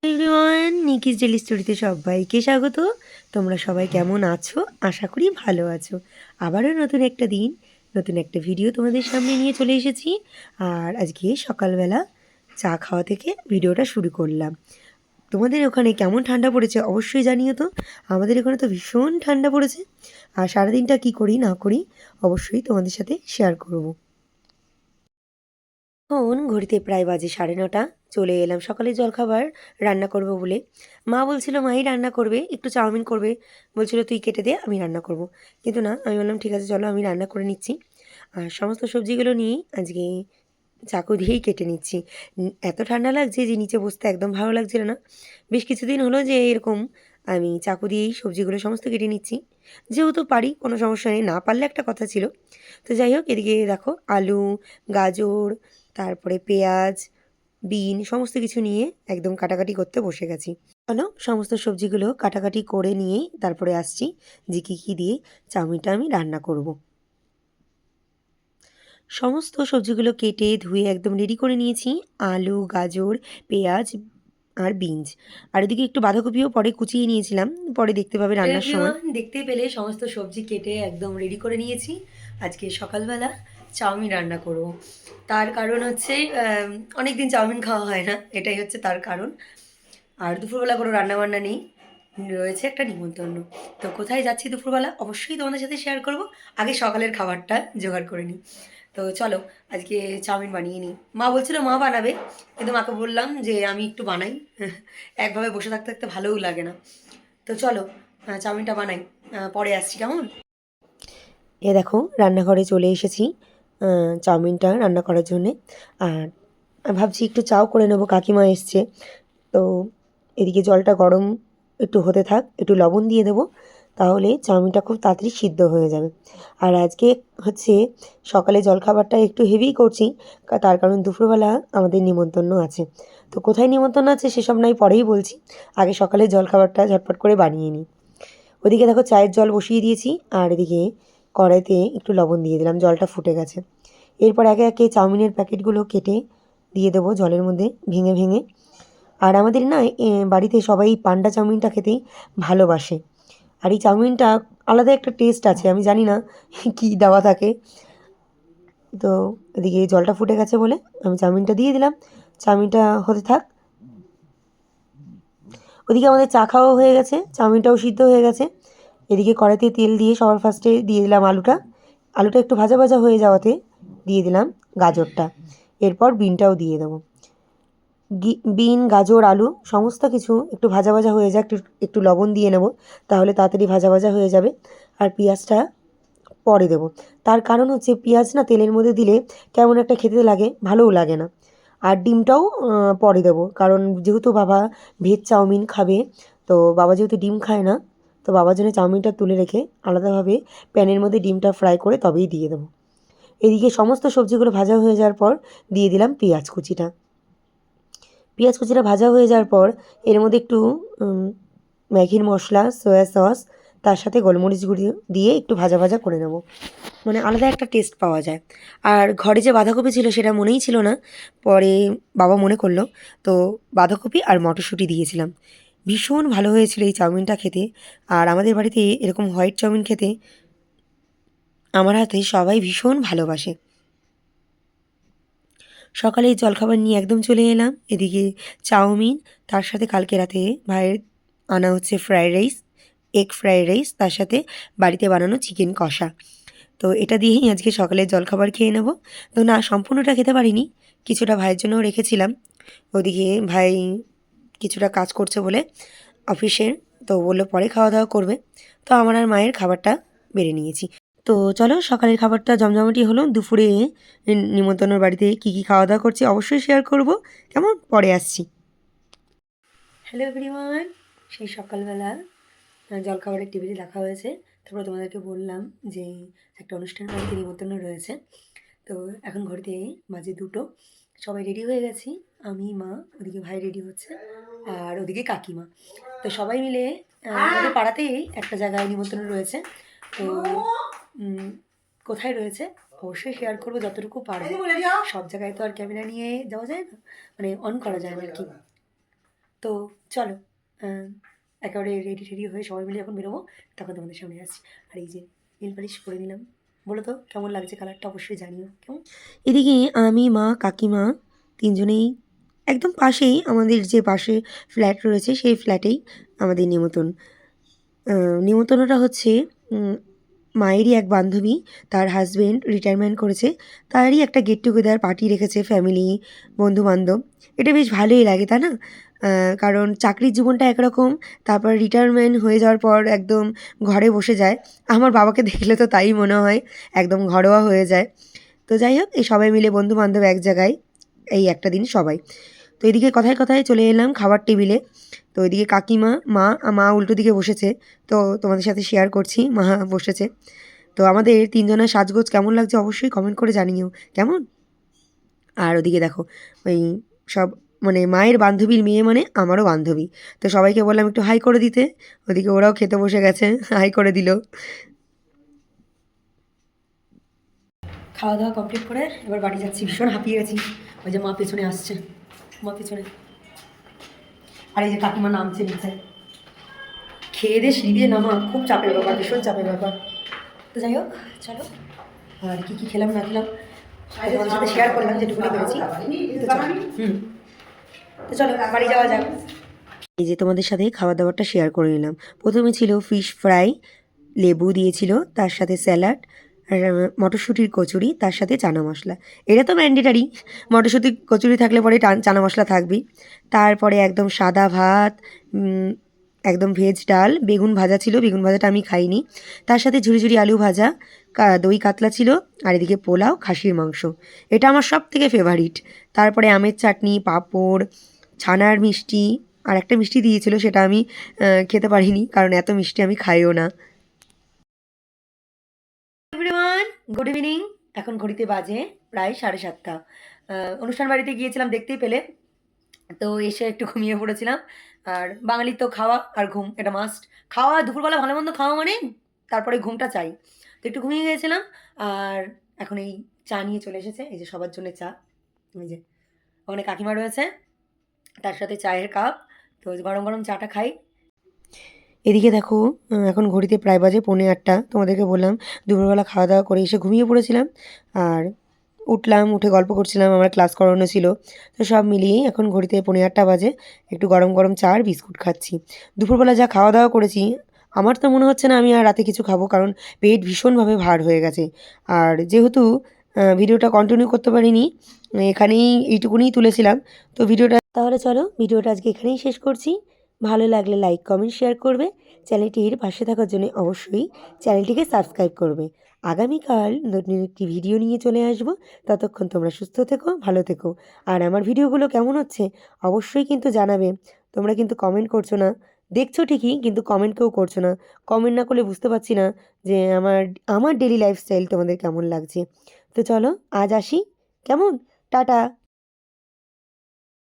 Everyone, নিকিস daily স্টোরিতে সবাইকে স্বাগত। তোমরা সবাই কেমন আছো? আশা করি ভালো আছো। আবারও নতুন একটা দিন, নতুন একটা ভিডিও তোমাদের সামনে নিয়ে চলে এসেছি। আর আজকে সকালবেলা চা খাওয়া থেকে ভিডিওটা শুরু করলাম। তোমাদের ওখানে কেমন ঠান্ডা পড়েছে অবশ্যই জানিও তো। আমাদের এখানে তো ভীষণ ঠান্ডা পড়েছে। আর সারাদিনটা কী করি না করি অবশ্যই তোমাদের সাথে শেয়ার করবো। এখন ঘড়িতে প্রায় বাজে 9:30। চলে এলাম সকালে জলখাবার রান্না করব বলে। মা বলছিল মাই রান্না করবে, একটু চাউমিন করবে। বলছিল তুই কেটে দে, আমি রান্না করব। কিন্তু না, আমি বললাম ঠিক আছে চলো আমি রান্না করে নিচ্ছি। আর সমস্ত সবজিগুলো নিয়েই আজকে চাকু দিয়েই কেটে নিচ্ছি। এত ঠান্ডা লাগছে যে নিচে বসতে একদম ভালো লাগছিল না। বেশ কিছুদিন হলো যে এরকম আমি চাকু দিয়েই সবজিগুলো সমস্ত কেটে নিচ্ছি। যেহেতু পারি, কোনো সমস্যা নেই, না পারলে একটা কথা ছিল। তো যাই হোক, এদিকে দেখো আলু, গাজর, তারপরে পেঁয়াজ, বিন সমস্ত কিছু নিয়ে একদম কাটাকাটি করতে বসে গেছি। চলো সমস্ত সবজিগুলো কাটাকাটি করে নিয়েই তারপরে আসছি যে কী দিয়ে চাউমিনটা আমি রান্না করব। সমস্ত সবজিগুলো কেটে ধুয়ে একদম রেডি করে নিয়েছি। আলু, গাজর, পেঁয়াজ আর বিনস। আর এদিকে একটু বাঁধাকপিও পরে কুচিয়ে নিয়েছিলাম, পরে দেখতে পাবে রান্নার সময়। দেখতেই পেলে সমস্ত সবজি কেটে একদম রেডি করে নিয়েছি। আজকে সকালবেলা চাউমিন রান্না করব। তার কারণ হচ্ছে অনেক দিন চাউমিন খাওয়া হয় না, এটাই হচ্ছে তার কারণ। আর দুপুরবেলা কোনো রান্নাবান্না নেই, রয়েছে একটা নিমন্ত্রণ। তো কোথায় যাচ্ছি দুপুরবেলা অবশ্যই তোমাদের সাথে শেয়ার করব। আগে সকালের খাবারটা জোগাড় করে নিই। তো চলো আজকে চাউমিন বানিয়ে নিই। মা বলছিল মা বানাবে, কিন্তু মাকে বললাম যে আমি একটু বানাই। একভাবে বসে থাকতে থাকতে ভালোও লাগে না। তো চলো চাউমিনটা বানাই, পরে আসছি কেমন। এ দেখো রান্নাঘরে চলে এসেছি চাউমিনটা রান্না করার জন্যে। আর ভাবছি একটু চাও করে নেবো, কাকিমা এসছে। তো এদিকে জলটা গরম একটু হতে থাক, একটু লবণ দিয়ে দেবো, তাহলে চাউমিনটা খুব তাড়াতাড়ি সিদ্ধ হয়ে যাবে। আর আজকে হচ্ছে সকালে জলখাবারটা একটু হেভিই করছি, তার কারণ দুপুরবেলা আমাদের নিমন্ত্রণ আছে। তো কোথায় নিমন্ত্রণ আছে সেসব নয় পরেই বলছি, আগে সকালে জলখাবারটা ঝটপট করে বানিয়ে নিই। ওদিকে দেখো চায়ের জল বসিয়ে দিয়েছি, আর এদিকে কড়াইতে একটু লবণ দিয়ে দিলাম, জলটা ফুটে গেছে। এরপর একে একে চাউমিনের প্যাকেটগুলো কেটে দিয়ে দেবো জলের মধ্যে ভেঙে ভেঙে। আর আমাদের না বাড়িতে সবাই পান্ডা চাউমিনটা খেতেই ভালোবাসে। আর এই চাউমিনটা আলাদা একটা টেস্ট আছে, আমি জানি না কী দেওয়া থাকে। তো এদিকে জলটা ফুটে গেছে বলে আমি চাউমিনটা দিয়ে দিলাম, চাউমিনটা হতে থাক। ওদিকে আমাদের চা খাওয়াও হয়ে গেছে, চাউমিনটাও সিদ্ধ হয়ে গেছে। এদিকে কড়াইতে তেল দিয়ে সবার ফার্স্টে দিয়ে দিলাম আলুটা। আলুটা একটু ভাজা ভাজা হয়ে যাওয়াতে দিয়ে দিলাম গাজরটা। এরপর বিনটাও দিয়ে দেবো। বিন, গাজর, আলু সমস্ত কিছু একটু ভাজা ভাজা হয়ে যাক, একটু একটু লবণ দিয়ে নেব, তাহলে তাড়াতাড়ি ভাজা ভাজা হয়ে যাবে। আর পেঁয়াজটা পরে দেবো, তার কারণ হচ্ছে পেঁয়াজ না তেলের মধ্যে দিলে কেমন একটা খেতে লাগে, ভালোও লাগে না। আর ডিমটাও পরে দেবো, কারণ যেহেতু বাবা ভেজ চাউমিন খাবে, তো বাবা যেহেতু ডিম খায় না, তো বাবার জন্য চাউমিনটা তুলে রেখে আলাদাভাবে প্যানের মধ্যে ডিমটা ফ্রাই করে তবেই দিয়ে দেবো। এদিকে সমস্ত সবজিগুলো ভাজা হয়ে যাওয়ার পর দিয়ে দিলাম পেঁয়াজ কুচিটা। পেঁয়াজ কুচিটা ভাজা হয়ে যাওয়ার পর এর মধ্যে একটু ম্যাগির মশলা, সয়া সস, তার সাথে গোলমরিচ গুঁড়ি দিয়ে একটু ভাজা ভাজা করে নেব, মানে আলাদা একটা টেস্ট পাওয়া যায়। আর ঘরে যে বাঁধাকপি ছিল সেটা মনেই ছিল না, পরে বাবা মনে করলো, তো বাঁধাকপি আর মটরশুঁটি দিয়েছিলাম। ভীষণ ভালো হয়েছিল এই চাউমিনটা খেতে। আর আমাদের বাড়িতে এরকম হোয়াইট চাউমিন খেতে আমার হাতে সবাই ভীষণ ভালোবাসে। সকালে এই জলখাবার নিয়ে একদম চলে এলাম এদিকে চাউমিন, তার সাথে কালকে রাতে ভাইয়ের আনা হচ্ছে fried rice, egg fried rice, তার সাথে বাড়িতে বানানো চিকেন কষা। তো এটা দিয়েই আজকে সকালের জলখাবার খেয়ে নেব। তো না, সম্পূর্ণটা খেতে পারিনি, কিছুটা ভাইয়ের জন্যও রেখেছিলাম। ওদিকে ভাই কিছুটা কাজ করছে বলে অফিসের, তো বললো পরে খাওয়া দাওয়া করবে। তো আমার আর মায়ের খাবারটা বেড়ে নিয়েছি। তো চলো সকালের খাবারটা জমজমাটি হলো, দুপুরে নিমন্ত্রণের বাড়িতে কী কী খাওয়া দাওয়া করছি অবশ্যই শেয়ার করব, কেমন, পরে আসছি। হ্যালো এভরিওয়ান, সেই সকালবেলা জলখাবারের টেবিলে রাখা হয়েছে। তারপরে তোমাদেরকে বললাম যে একটা অনুষ্ঠান বাড়িতে নিমন্ত্রণ রয়েছে। তো এখন ঘড়িতে বাজে 2টো, সবাই রেডি হয়ে গেছি। আমি, মা, ওদিকে ভাই রেডি হচ্ছে, আর ওদিকে কাকিমা। তো সবাই মিলে আমাদের পাড়াতেই একটা জায়গায় নিমন্ত্রণ রয়েছে। তো কোথায় রয়েছে অবশ্যই শেয়ার করবো যতটুকু পারবো। সব জায়গায় তো আর ক্যামেরা নিয়ে যাওয়া যায় না, মানে অন করা যায় না আর কি। তো চলো একেবারে রেডি টেডি হয়ে সবাই মিলে যখন বেরোবো তখন তোমাদের সামনে আসছি। আর এই যে নীল পালিশ পরে নিলাম, বলো তো কেমন লাগছে কালারটা, অবশ্যই জানিও কেমন। এদিকে আমি, মা, কাকিমা তিনজনেই একদম পাশেই, আমাদের যে পাশে ফ্ল্যাট রয়েছে সেই ফ্ল্যাটেই আমাদের নিমন্ত্রণটা হচ্ছে মায়েরই এক বান্ধবী, তার হাজবেন্ড রিটায়ারমেন্ট করেছে, তারই একটা গেট টুগেদার পার্টি রেখেছে, ফ্যামিলি বন্ধুবান্ধব। এটা বেশ ভালোই লাগে তাই না? কারণ চাকরির জীবনটা একরকম, তারপর রিটায়ারমেন্ট হয়ে যাওয়ার পর একদম ঘরে বসে যায়। আমার বাবাকে দেখলে তো তাই মনে হয়, একদম ঘরোয়া হয়ে যায়। তো যাই হোক, এই সবাই মিলে বন্ধুবান্ধব এক জায়গায় এই একটা দিন সবাই। তো এদিকে কথায় কথায় চলে এলাম খাবার টেবিলে। তো ওইদিকে কাকিমা, মা উল্টো দিকে বসেছে। তো তোমাদের সাথে শেয়ার করছি, মা বসেছে। তো আমাদের তিনজনের সাজগোজ কেমন লাগছে অবশ্যই কমেন্ট করে জানিও কেমন। আর ওদিকে দেখো ওই সব মানে মায়ের বান্ধবীর মেয়ে মানে আমারও বান্ধবী, তো সবাইকে বললাম একটু হাই করে দিতে। ওদিকে ওরাও খেতে বসে গেছে, হাই করে দিল। খাওয়া দাওয়া কমপ্লিট করে এবার বাড়ি যাচ্ছি, ভীষণ হাঁপিয়ে গেছি। ওই যে মা পেছনে আসছে, মা পেছনে, আর এই যে কাকিমা নামছে নিচে। খেয়ে দিয়ে সিঁড়ি দিয়ে নামা খুব চাপের ব্যাপার, ভীষণ চাপের ব্যাপার। তো যাই হোক চলো, আর কী কী খেলাম না খেলাম তোমাদের সাথে শেয়ার করলাম যেটুকুনি পেরেছি। তো চলো তো চলো বাড়ি যাওয়া যাক। এই যে তোমাদের সাথে খাওয়া দাওয়াটা শেয়ার করে নিলাম। প্রথমে ছিল ফিশ ফ্রাই, লেবু দিয়েছিল, তার সাথে স্যালাড, আর মটরশুঁটির কচুরি, তার সাথে চানা মশলা। এটা তো ম্যান্ডেটারি, মটরশুঁটির কচুরি থাকলে পরে চানা মশলা থাকবেই। তারপরে একদম সাদা ভাত, একদম ভেজ ডাল, বেগুন ভাজা ছিল, বেগুন ভাজাটা আমি খাইনি। তার সাথে ঝুরি ঝুরি আলু ভাজা, দই কাতলা ছিল, আর এদিকে পোলাও, খাসির মাংস। এটা আমার সব থেকে ফেভারিট। তারপরে আমের চাটনি, পাঁপড়, ছানার মিষ্টি, আর একটা মিষ্টি দিয়েছিল, সেটা আমি খেতে পারিনি কারণ এত মিষ্টি আমি খাইও না। Everyone, good evening. এখন ঘড়িতে বাজে প্রায় 7:30। অনুষ্ঠান বাড়িতে গিয়েছিলাম দেখতেই পেলে। তো এসে একটু ঘুমিয়ে পড়েছিলাম। আর বাঙালির তো খাওয়া আর ঘুম এটা মাস্ট। খাওয়া দুপুরবেলা ভালো মন্দ খাওয়া মানে তারপরে ঘুমটা চাই। তো একটু ঘুমিয়ে গিয়েছিলাম। আর এখন এই চা নিয়ে চলে এসেছে, এই যে সবার জন্য চা। এই যে ওখানে কাকিমা রয়েছে, তার সাথে চায়ের কাপ। তো গরম গরম চাটা খাই। এদিকে দেখো এখন ঘড়িতে প্রায় বাজে 7:45। তোমাদেরকে বললাম দুপুরবেলা খাওয়া দাওয়া করে এসে ঘুমিয়ে পড়েছিলাম। আর উঠলাম, উঠে গল্প করছিলাম, আমার ক্লাস করানো ছিল। তো সব মিলিয়েই এখন ঘড়িতে 7:45 বাজে, একটু গরম গরম চা আর বিস্কুট খাচ্ছি। দুপুরবেলা যা খাওয়া দাওয়া করেছি, আমার তো মনে হচ্ছে না আমি আর রাতে কিছু খাবো, কারণ পেট ভীষণভাবে ভার হয়ে গেছে। আর যেহেতু ভিডিওটা কন্টিনিউ করতে পারিনি, এখানেই এইটুকুনিই তুলেছিলাম। তো ভিডিওটা তাহলে চলো, ভিডিওটা আজকে এখানেই শেষ করছি। ভালো লাগলে লাইক কমেন্ট শেয়ার করবে, চ্যানেলটির পাশে থাকার জন্য অবশ্যই চ্যানেলটিকে সাবস্ক্রাইব করবে। আগামীকাল নতুন একটি ভিডিও নিয়ে চলে আসবো। ততক্ষণ তোমরা সুস্থ থেকো, ভালো থেকো। আর আমার ভিডিওগুলো কেমন হচ্ছে অবশ্যই কিন্তু জানাবে। তোমরা কিন্তু কমেন্ট করছো না, দেখছো ঠিকই কিন্তু কমেন্ট কেউ করছো না। কমেন্ট না করলে বুঝতে পারছি না যে আমার আমার ডেলি লাইফস্টাইল তোমাদের কেমন লাগছে। তো চলো আজ আসি, কেমন, টাটা।